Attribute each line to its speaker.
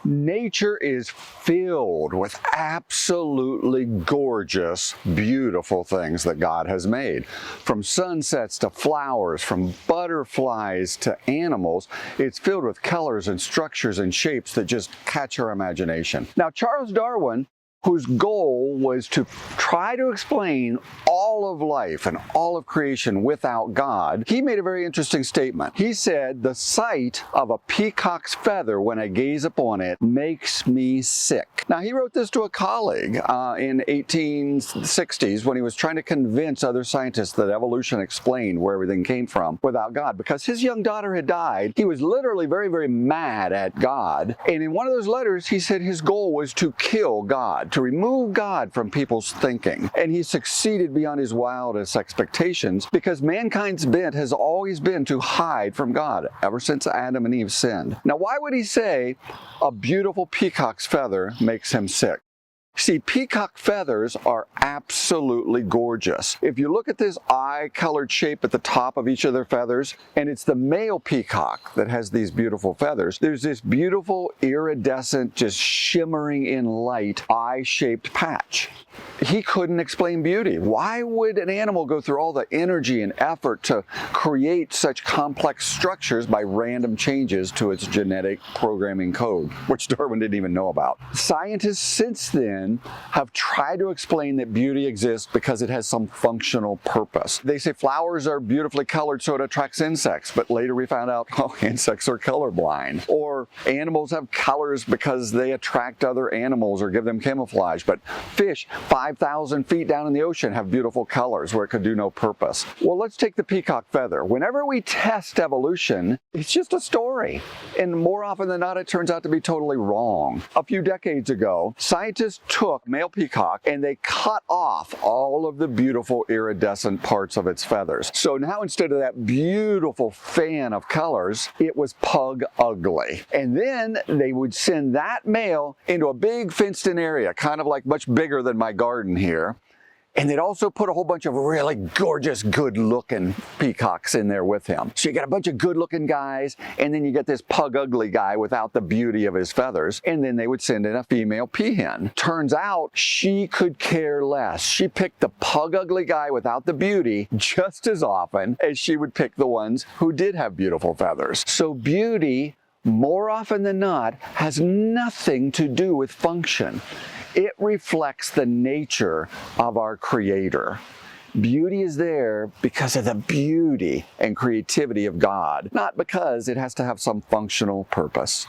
Speaker 1: Nature is filled with absolutely gorgeous, beautiful things that God has made. From sunsets to flowers, from butterflies to animals, it's filled with colors and structures and shapes that just catch our imagination. Now, Charles Darwin, whose goal was to try to explain all of life and all of creation without God, he made a very interesting statement. He said, "The sight of a peacock's feather when I gaze upon it makes me sick." Now, he wrote this to a colleague in 1860s when he was trying to convince other scientists that evolution explained where everything came from without God. Because his young daughter had died, he was literally very, very mad at God. And in one of those letters, he said his goal was to kill God, to remove God from people's thinking. And he succeeded beyond his wildest expectations because mankind's bent has always been to hide from God ever since Adam and Eve sinned. Now, why would he say a beautiful peacock's feather makes him sick? See, peacock feathers are absolutely gorgeous. If you look at this eye-colored shape at the top of each of their feathers, and it's the male peacock that has these beautiful feathers, there's this beautiful iridescent, just shimmering in light, eye-shaped patch. He couldn't explain beauty. Why would an animal go through all the energy and effort to create such complex structures by random changes to its genetic programming code, which Darwin didn't even know about? Scientists since then have tried to explain that beauty exists because it has some functional purpose. They say flowers are beautifully colored so it attracts insects, but later we found out, oh, insects are colorblind. Or animals have colors because they attract other animals or give them camouflage, but fish 5,000 feet down in the ocean have beautiful colors where it could do no purpose. Well, let's take the peacock feather. Whenever we test evolution, it's just a story. And more often than not, it turns out to be totally wrong. A few decades ago, scientists took male peacock and they cut off all of the beautiful iridescent parts of its feathers. So now instead of that beautiful fan of colors, it was pug ugly. And then they would send that male into a big fenced-in area, kind of like much bigger than my garden here. And they'd also put a whole bunch of really gorgeous, good-looking peacocks in there with him. So you got a bunch of good-looking guys, and then you get this pug-ugly guy without the beauty of his feathers, and then they would send in a female peahen. Turns out she could care less. She picked the pug-ugly guy without the beauty just as often as she would pick the ones who did have beautiful feathers. So beauty, more often than not, has nothing to do with function. It reflects the nature of our Creator. Beauty is there because of the beauty and creativity of God, not because it has to have some functional purpose.